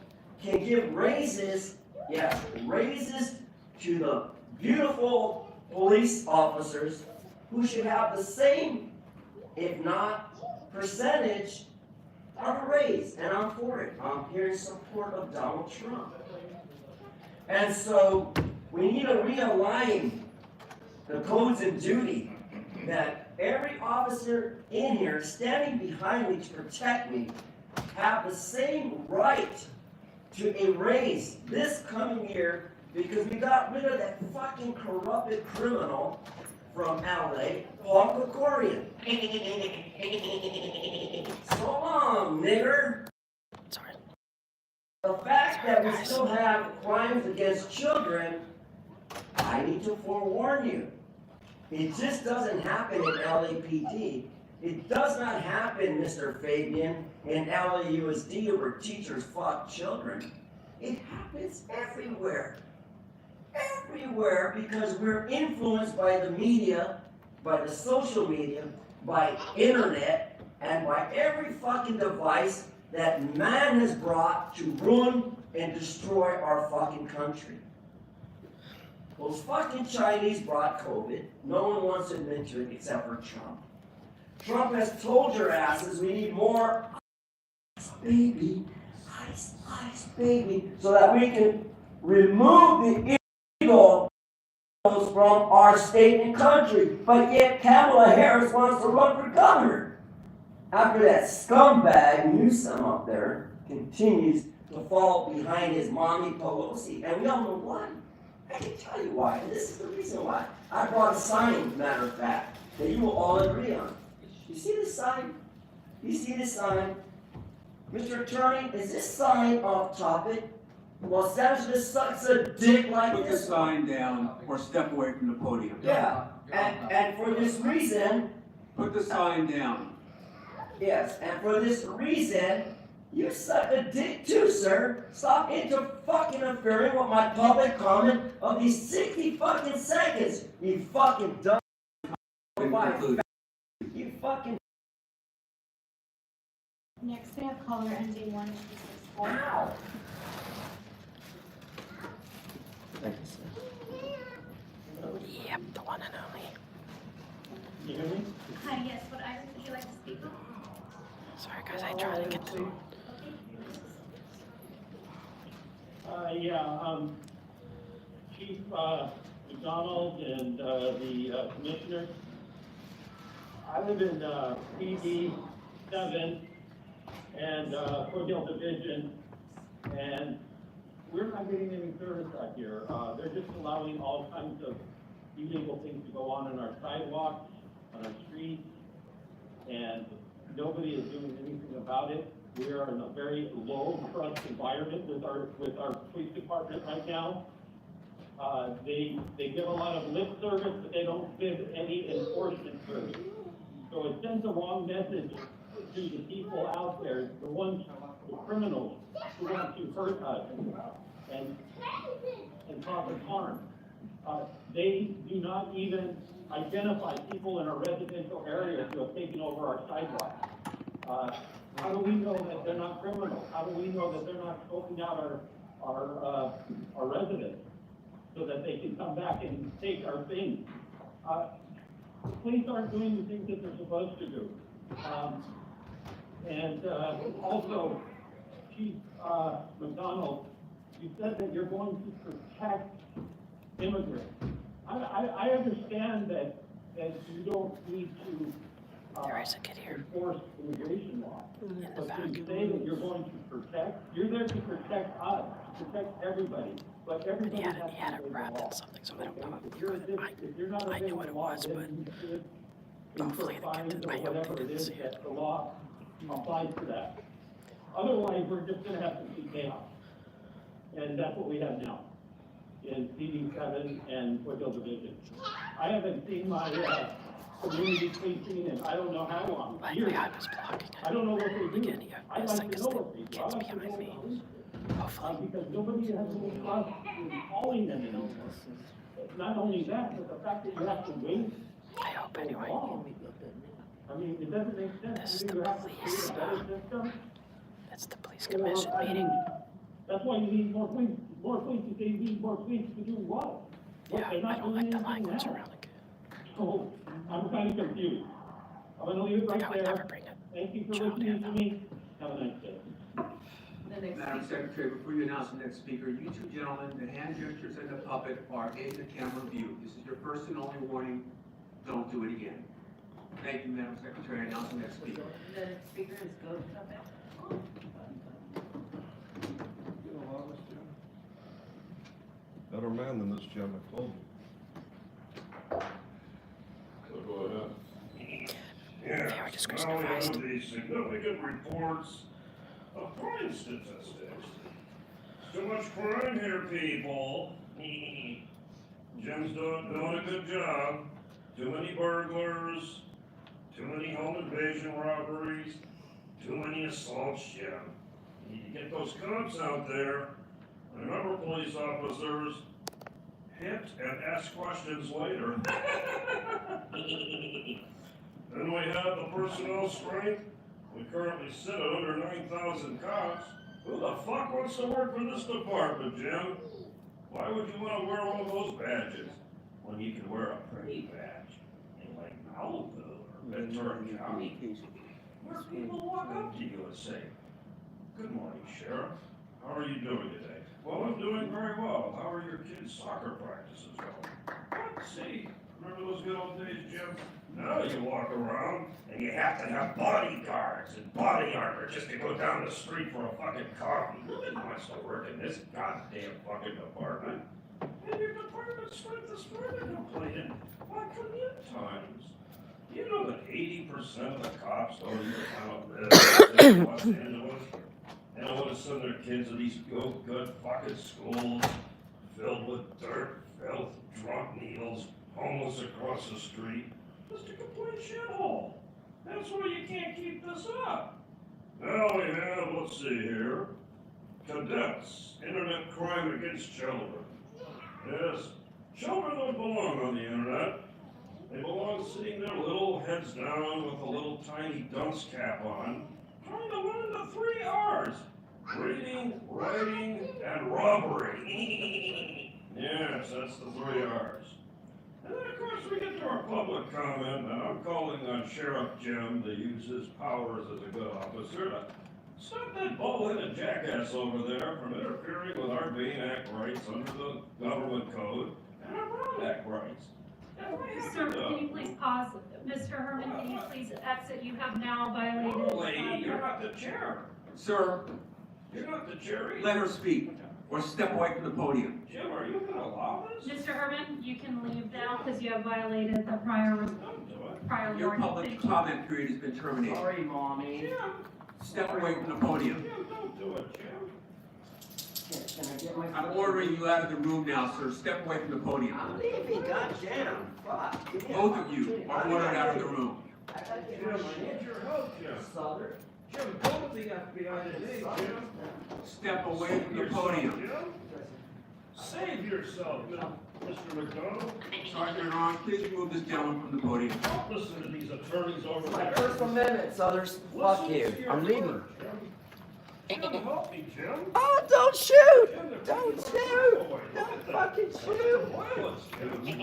can give raises, yes, raises to the beautiful police officers who should have the same, if not percentage, of a raise. And I'm for it. I'm here in support of Donald Trump. And so we need to realign the codes of duty that every officer in here standing behind me to protect me have the same right to a raise this coming year because we got rid of that fucking corrupted criminal from LA, Paul Kokorian. So long, nigger. Sorry. The fact that we still have crimes against children, I need to forewarn you. It just doesn't happen in LAPD. It does not happen, Mr. Fabian, in LAUSD where teachers fuck children. It happens everywhere. Everywhere because we're influenced by the media, by the social media, by internet, and by every fucking device that man has brought to ruin and destroy our fucking country. Those fucking Chinese brought COVID. No one wants to admit to it except for Trump. Trump has told your asses we need more ice, baby, ice, baby, so that we can remove the illegal from our state and country. But yet Kamala Harris wants to run for governor. After that scumbag Newsom up there continues to fall behind his mommy Pelosi. And we all know why. I can tell you why. And this is the reason why. I brought a sign, matter of fact, that you will all agree on. You see this sign? You see this sign? Mr. Attorney, is this sign off topic? Los Angeles sucks a dick like Put the this. sign down or step away from the podium. Yeah, and for this reason, Put the sign down. yes, and for this reason, you suck a dick too, sir. Stop fucking interfering with my public comment of these 60 fucking seconds. You fucking dumb. Conclude. You fucking Next, we have caller ending 1264. Thank you, sir. Yep, the one and only. You hear me? Hi, yes, what item would you like to speak on? Sorry, guys, I tried to get the. Chief McDonald and the commissioner. I live in PD 7 and Fort Hill Division, and we're not getting any service out here. They're just allowing all kinds of illegal things to go on in our sidewalks, on our streets, and nobody is doing anything about it. We are in a very low trust environment with our police department right now. They give a lot of lip service, but they don't give any enforcement service. So it sends a wrong message to the people out there, the ones, the criminals who want to hurt us and cause us harm. They do not even identify people in our residential areas who have taken over our sidewalks. How do we know that they're not criminals? How do we know that they're not scoping out our residents so that they can come back and take our things? The police aren't doing the things that they're supposed to do. Also, Chief McDonald, you said that you're going to protect immigrants. I understand that you don't need to There is a kid here enforce immigration law. in the But back. to say that you're going to protect, you're there to protect us, protect everybody, but everybody has to He had obey it the wrapped law. in something, so I don't know. If you're not I knew obeying what the it law, was, then but you should hopefully incur the kid fines didn't- or I hope whatever they it didn't is see it. that the law applies to that. Otherwise, we're just gonna have to see chaos. And that's what we have now in CD 7 and Fort Hill Division. I haven't seen my, community policing in I don't know how long, years. Likely I was blocking I it. don't know what they do. Again, you I'd have like like to it's know the what they do. kids I'd like to behind know me. what they do. Hopefully. Because nobody has any trust in calling them in. Not only that, but the fact that you have to wait I hope so anyway. long. I mean, it doesn't make sense. This is Maybe the you have to police, create a better system. That's the police Or, commission I meeting. mean, that's why you need more police. More police, if they need more police to do what? Yeah, They're I not don't doing like the anything language now. around the kid. So, I'm kind of confused. I'm gonna leave it Like I right would never there. bring it. Thank you for child listening to in. me. Have a nice day. The next Madam speaker. Secretary, before you announce the next speaker, you two gentlemen, the hand gestures and the puppet are in the camera view. This is your first and only warning. Don't do it again. Thank you, Madam Secretary. I announce the next speaker. The next speaker is Go Puppet. Better man than this Jim McClellan. So go ahead. Very Yes, discretion now we have advised. the significant reports of crime statistics. Too much crime here, people. Jim's doing a good job. Too many burglars, too many home invasion robberies, too many assaults, Jim. You need to get those cops out there. Remember, police officers, hit and ask questions later. Then we have the personnel strength. We currently sit at under 9,000 cops. Who the fuck wants to work for this department, Jim? Why would you want to wear one of those badges when you can wear a pretty badge in like Malibu or Ventura County, where people walk up to you and say, "Good morning, Sheriff. How are you doing today?" "Well, I'm doing very well. How are your kids' soccer practices going?" "Let's see. Remember those good old days, Jim?" Now you walk around and you have to have bodyguards and body armor just to go down the street for a fucking coffee. Nobody wants to work in this goddamn fucking department. And your department spent this further complaining about commute times. You know that 80% of the cops don't even want to live in Los Angeles. They don't want to send their kids to these good fucking schools filled with dirt, filth, drunk needles, homeless across the street. Just a complete shithole. That's why you can't keep this up. Now we have, let's see here, cadets, internet crime against children. Yes, children don't belong on the internet. They belong sitting there, little heads down with a little tiny dunce cap on, trying to learn the 3 R's. Reading, writing, and robbery. Yes, that's the 3 R's. And then, of course, we get to our public comment, and I'm calling on Sheriff Jim to use his powers as a good officer to stop that bull-headed jackass over there from interfering with our Bain Act rights under the government code and our Brown Act rights. And we have Sir, to- can you please pause? Mr. Herman, can you please exit? You have now violated. No, lady, you're not the chair. Sir, You're not the chair either. let her speak, or step away from the podium. Jim, are you gonna allow this? Mr. Herman, you can leave now because you have violated the prior Don't do it. Your warning. public Thank you. comment period has been terminated. Sorry, Mommy. Jim, Step away from the podium. Jim, don't do it, Jim. Can I get my? I'm ordering you out of the room now, sir. Step away from the podium. I'm leaving, goddamn, fuck. Give me a Both of you are ordered out of the room. I gotta get Jim, my I need shit. your help, Jim. Southern. Jim, go to the FBI today, Jim. Step away from the Save yourself, podium. Jim. Save yourself, Mr. McDonald. Sergeant Ron, please remove this gentleman from the podium. Don't listen to these attorneys over My there. First Amendment, Southers. Fuck Listen you. to your I'm leaving. word, Jim. Jim, help me, Jim. Oh, don't shoot! Jim, they're Don't taking shoot! our away. Look Don't at that. fucking Look at shoot! the violence, Jim.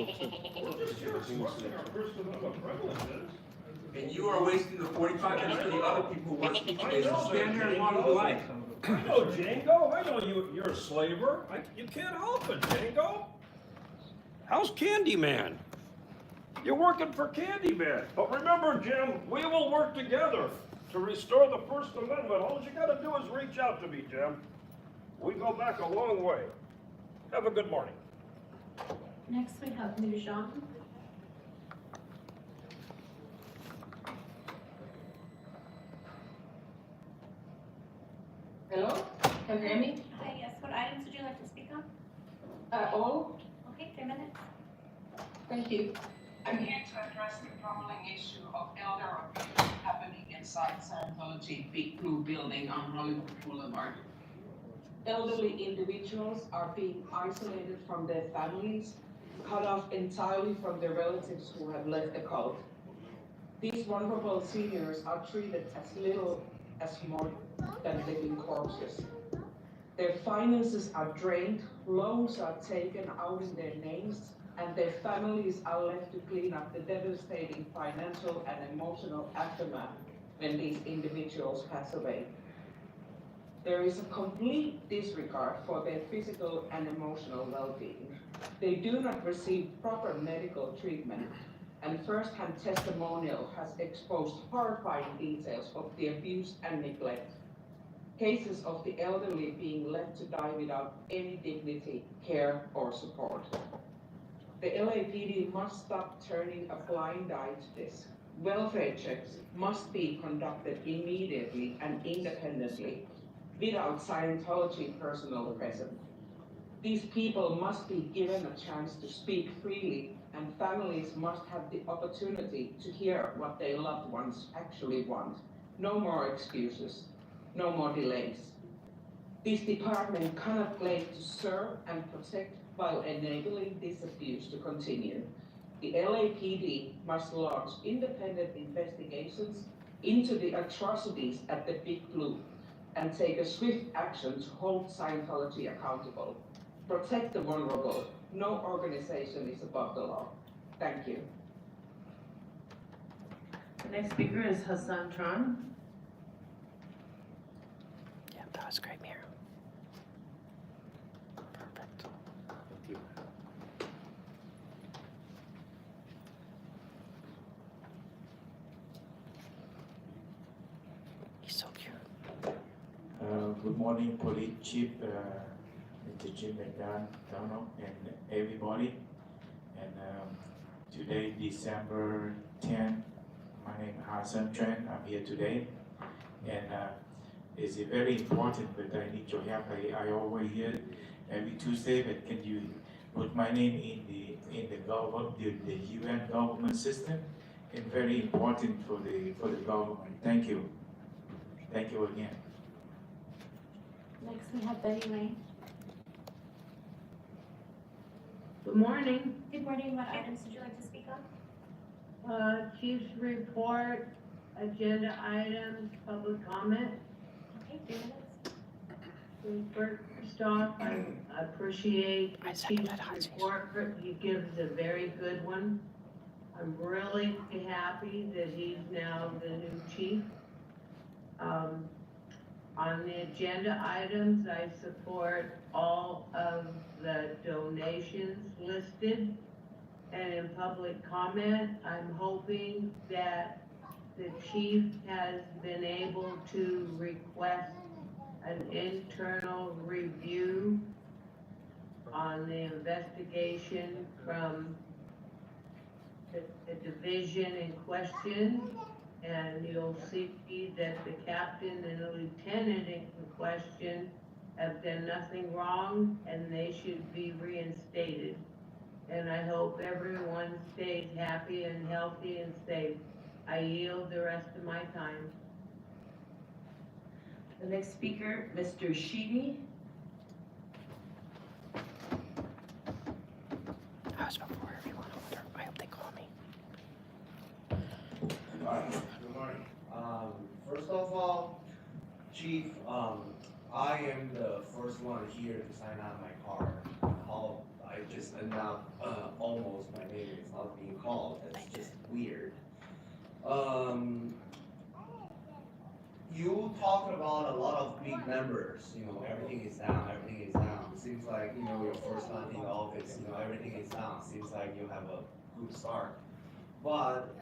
We're just here expressing our First Amendment privileges. And you are wasting the 45 minutes for the other people who want to speak today. So stand there and model the life. I know Django, I know you're a slaver. You can't help it, Django. How's Candyman? You're working for Candyman. But remember, Jim, we will work together to restore the First Amendment. All you gotta do is reach out to me, Jim. We go back a long way. Have a good morning. Next, we have Nujan. Hello, can you hear me? Hi, yes, what items would you like to speak on? All, Okay, 3 minutes. thank you. I'm here to address the troubling issue of elder abuse happening inside Scientology Big Blue Building on Hollywood Boulevard. Elderly individuals are being isolated from their families, cut off entirely from their relatives who have left the cult. These vulnerable seniors are treated as little as more than living corpses. Their finances are drained, loans are taken out in their names, and their families are left to clean up the devastating financial and emotional aftermath when these individuals pass away. There is a complete disregard for their physical and emotional well-being. They do not receive proper medical treatment, and first-hand testimonial has exposed horrifying details of the abuse and neglect. Cases of the elderly being left to die without any dignity, care, or support. The LAPD must stop turning a blind eye to this. Welfare checks must be conducted immediately and independently, without Scientology personnel present. These people must be given a chance to speak freely, and families must have the opportunity to hear what their loved ones actually want. No more excuses, no more delays. This department cannot claim to serve and protect while enabling this abuse to continue. The LAPD must launch independent investigations into the atrocities at the Big Blue and take a swift action to hold Scientology accountable. Protect the vulnerable. No organization is above the law. Thank you. The next speaker is Hassan Tran. Yeah, that was great, Mira. Perfect. He's so cute. Good morning, Police Chief, Mr. Jim McDonald, and everybody. And today, December 10, my name is Hassan Tran. I'm here today, and it's very important. But I need your help. I always hear every Tuesday. But can you put my name in the government, the UN government system? It's very important for the government. Thank you. Thank you again. Next, we have Betty Lane. Good morning. Good morning, what items would you like to speak on? Chief's report, agenda items, public comment. Okay, 2 minutes. First off, I appreciate the chief's report. He gives a very good one. I'm really happy that he's now the new chief. On the agenda items, I support all of the donations listed. And in public comment, I'm hoping that the chief has been able to request an internal review on the investigation from the division in question. And you'll see that the captain and the lieutenant in question have done nothing wrong and they should be reinstated. And I hope everyone stays happy and healthy and safe. I yield the rest of my time. The next speaker, Mr. Sheedy. I was before everyone. I hope they call me. Good morning. First of all, Chief, I am the first one here to sign out my card. How I just announced almost my name is not being called. That's just weird. You talked about a lot of big numbers. You know, everything is down. Everything is down. Seems like your first month in the office. Everything is down. Seems like you have a good start. But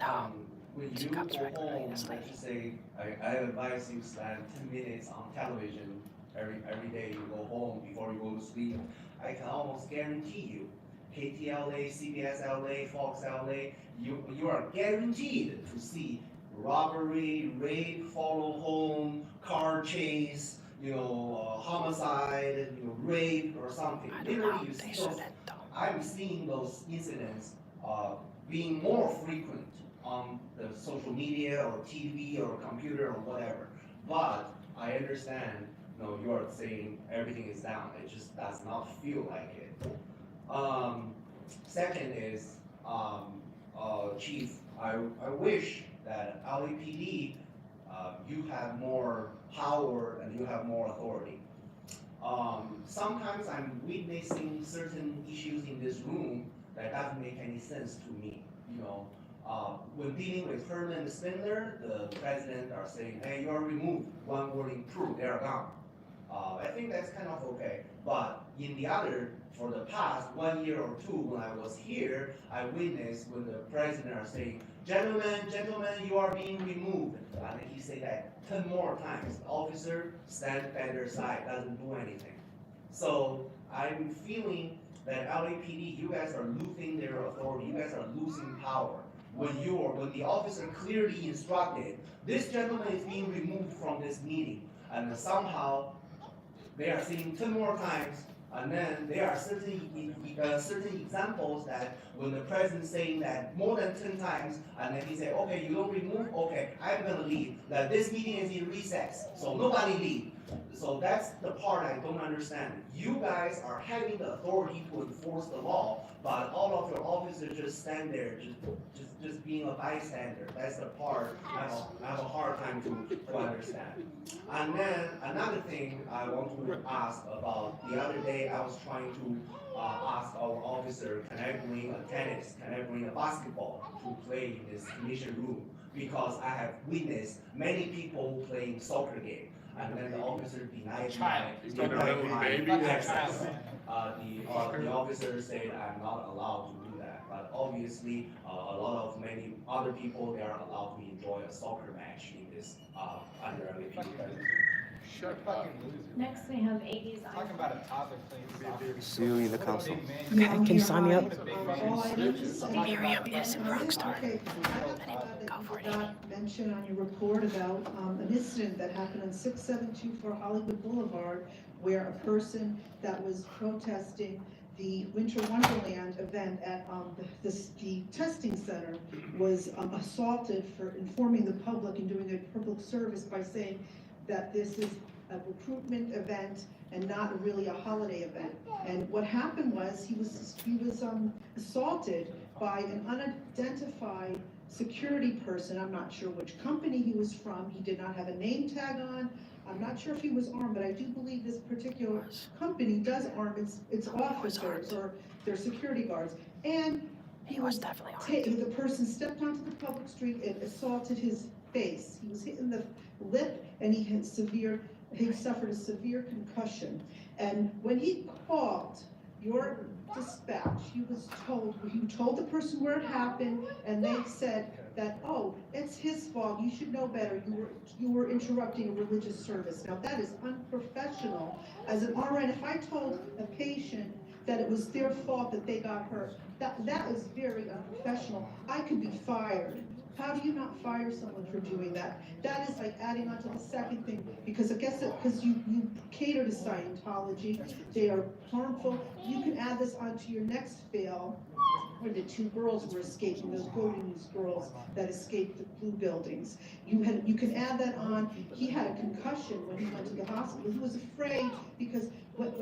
when you go home, let's just say, I advise you spend 10 minutes on television every day you go home before you go to sleep. I can almost guarantee you, KTLA, CBS LA, Fox LA, you are guaranteed to see robbery, rape, follow home, car chase, homicide, rape or something. Literally, you see those. I'm seeing those incidents being more frequent on the social media or TV or computer or whatever. But I understand, you are saying everything is down. It just does not feel like it. Second is, Chief, I wish that LAPD, you have more power and you have more authority. Sometimes I'm witnessing certain issues in this room that doesn't make any sense to me. When dealing with Herman Spindler, the president are saying, hey, you are removed. One word improved, they are gone. I think that's kind of okay. But in the other, for the past 1 year or two, when I was here, I witnessed when the president are saying, gentlemen, you are being removed. And he say that 10 more times. The officer stands by their side, doesn't do anything. So I'm feeling that LAPD, you guys are losing their authority. You guys are losing power. When the officer clearly instructed, this gentleman is being removed from this meeting, and somehow they are saying 10 more times, and then there are certain examples that when the president saying that more than 10 times, and then he say, okay, you don't remove, okay, I'm gonna leave. That this meeting is in recess, so nobody leave. So that's the part I don't understand. You guys are having the authority to enforce the law, but all of your officers just stand there, just being a bystander. That's the part I have a hard time to understand. And then another thing I want to ask about, the other day I was trying to ask our officer, can I bring a tennis, can I bring a basketball to play in this commission room? Because I have witnessed many people playing soccer game. And then the officer denied my access. The officer said I'm not allowed to do that. But obviously, many other people, they are allowed to enjoy a soccer match in this under LAPD. Shut up. Next, we have AD's. Talking about a toddler playing. See you in the council. Okay, can you sign me up? Miriam is a rock star. Go for it, mention on your report about an incident that happened on 6724 Hollywood Boulevard, where a person that was protesting the Winter Wonderland event at the testing center was assaulted for informing the public and doing a public service by saying that this is a recruitment event and not really a holiday event. And what happened was he was assaulted by an unidentified security person. I'm not sure which company he was from. He did not have a name tag on. I'm not sure if he was armed, but I do believe this particular company does arm its officers or their security guards. And he was definitely armed. The person stepped onto the public street and assaulted his face. He was hit in the lip and he suffered a severe concussion. And when he called your dispatch, he told the person where it happened, and they said that, oh, it's his fault, you should know better, you were interrupting a religious service. Now that is unprofessional. As an RN, if I told a patient that it was their fault that they got hurt, that is very unprofessional. I could be fired. How do you not fire someone for doing that? That is like adding on to the second thing, because I guess because you cater to Scientology, they are harmful. You can add this onto your next fail, where the 2 girls were escaping, those golden news girls that escaped the blue buildings. You can add that on. He had a concussion when he went to the hospital. He was afraid because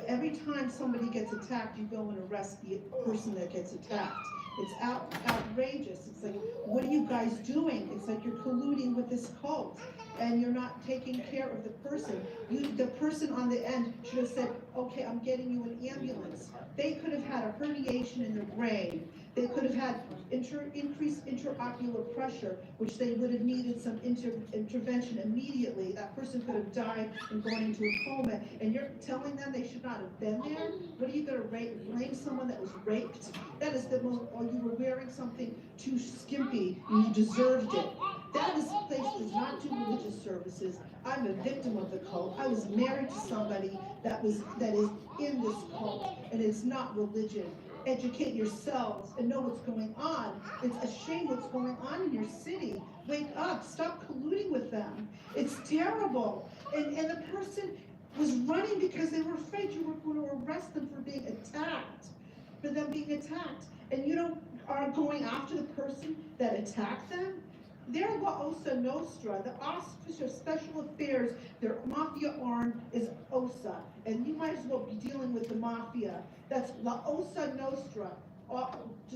every time somebody gets attacked, you go and arrest the person that gets attacked. It's outrageous. It's like, what are you guys doing? It's like you're colluding with this cult and you're not taking care of the person. The person on the end should have said, okay, I'm getting you an ambulance. They could have had a herniation in their brain. They could have had increased intraocular pressure, which they would have needed some intervention immediately. That person could have died and gone into a coma. And you're telling them they should not have been there? What are you going to blame someone that was raped? That is the most, or you were wearing something too skimpy and you deserved it. That place does not do religious services. I'm a victim of the cult. I was married to somebody that is in this cult, and it's not religion. Educate yourselves and know what's going on. It's a shame what's going on in your city. Wake up, stop colluding with them. It's terrible. And the person was running because they were afraid you were going to arrest them for being attacked. For them being attacked. And you are going after the person that attacked them? Their La Osa Nostra, the Office of Special Affairs, their mafia arm is OSA. And you might as well be dealing with the mafia. That's La Osa Nostra,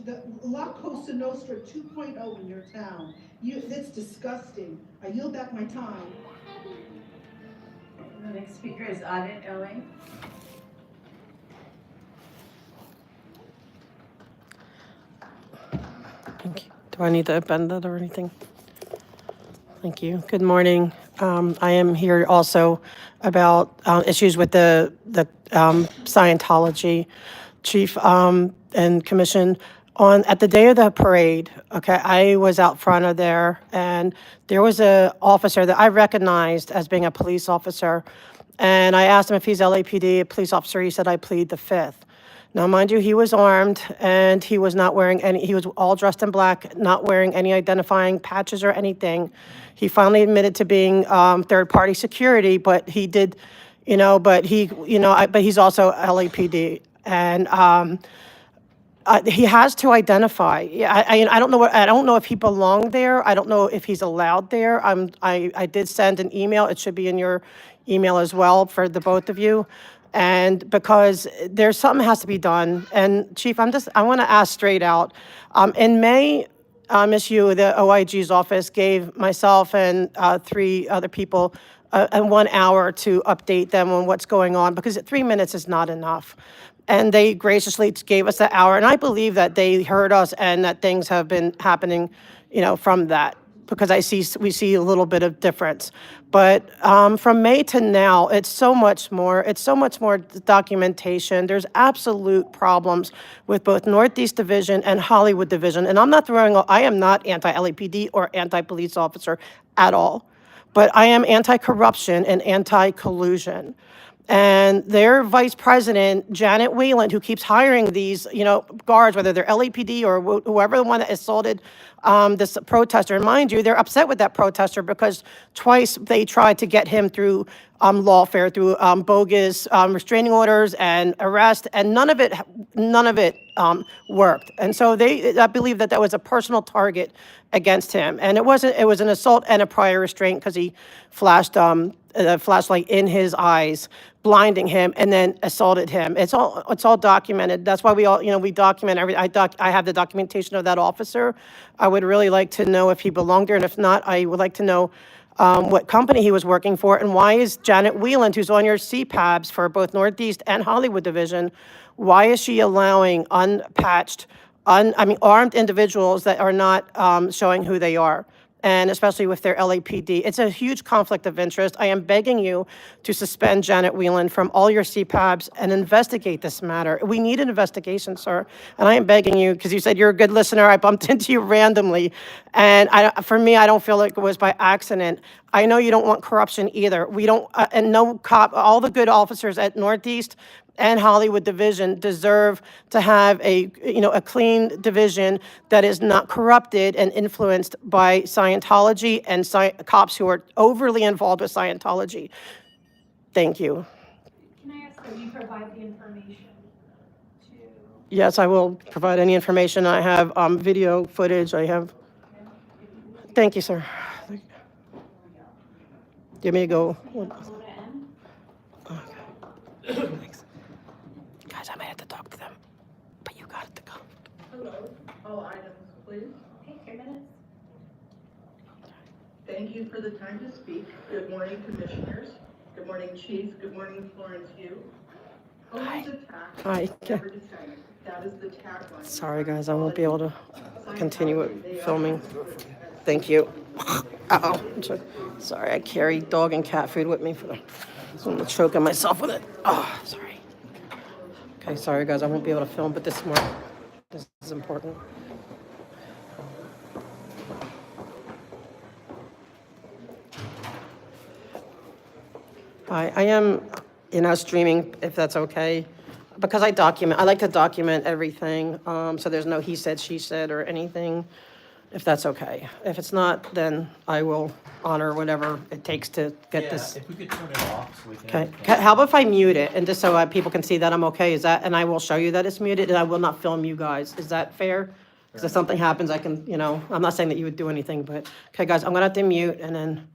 the La Cosa Nostra 2.0 in your town. That's disgusting. I yield back my time. The next speaker is Audit LA. Thank you. Do I need to append that or anything? Thank you. Good morning. I am here also about issues with the Scientology chief and commission. At the day of the parade, okay, I was out front of there, and there was a officer that I recognized as being a police officer, and I asked him if he's LAPD, a police officer. He said, I plead the fifth. Now, mind you, he was armed, and he was not wearing he was all dressed in black, not wearing any identifying patches or anything. He finally admitted to being third-party security, but he did, but he's also LAPD. And he has to identify. I don't know I don't know if he belonged there. I don't know if he's allowed there. I did send an email. It should be in your email as well for the both of you. And because there's something has to be done. And Chief, I want to ask straight out. In May, Ms. Yu, the OIG's office gave myself and 3 other people and 1 hour to update them on what's going on, because 3 minutes is not enough. And they graciously gave us the hour, and I believe that they heard us and that things have been happening, from that, because we see a little bit of difference. But from May to now, it's so much more. It's so much more documentation. There's absolute problems with both Northeast Division and Hollywood Division. And I am not anti-LAPD or anti-police officer at all. But I am anti-corruption and anti-collusion. And their vice president, Janet Whelan, who keeps hiring these, guards, whether they're LAPD or whoever the one that assaulted this protester. And mind you, they're upset with that protester because twice they tried to get him through lawfare, through bogus restraining orders and arrest, and none of it worked. And so I believe that was a personal target against him. And it was an assault and a prior restraint because he flashed a flashlight in his eyes, blinding him, and then assaulted him. It's all documented. That's why we all, we document I have the documentation of that officer. I would really like to know if he belonged there, and if not, I would like to know what company he was working for, and why is Janet Wieland, who's on your CPABs for both Northeast and Hollywood Division, why is she allowing unpatched, armed individuals that are not showing who they are? And especially with their LAPD. It's a huge conflict of interest. I am begging you to suspend Janet Wieland from all your CPABs and investigate this matter. We need an investigation, sir. And I am begging you, because you said you're a good listener. I bumped into you randomly. And for me, I don't feel like it was by accident. I know you don't want corruption either. We don't, and no cop, all the good officers at Northeast and Hollywood Division deserve to have a clean division that is not corrupted and influenced by Scientology and cops who are overly involved with Scientology. Thank you. Can I ask that you provide the information to? Yes, I will provide any information. I have video footage. I have. Thank you, sir. Give me a go. Okay. Thanks. Guys, I might have to talk to them, but you got it to go. Hello, all items, please. Okay, 3 minutes. Thank you for the time to speak. Good morning, commissioners. Good morning, chief. Good morning, Florence Hugh. Always attack, Hi. never defend. That is the tagline. Sorry, guys, I won't be able to continue with filming. Thank you. Uh-oh. Sorry, I carry dog and cat food with me so I'm choking myself with it. Oh, sorry. Okay, sorry, guys, I won't be able to film, but this is important. I am, streaming, if that's okay, because I like to document everything, so there's no he said, she said, or anything, if that's okay. If it's not, then I will honor whatever it takes to get this. If we could turn it off so we can. Okay, how about if I mute it, and just so people can see that I'm okay, and I will show you that it's muted, and I will not film you guys, is that fair? Because if something happens, I can, I'm not saying that you would do anything, but, okay, guys, I'm gonna have to mute, and then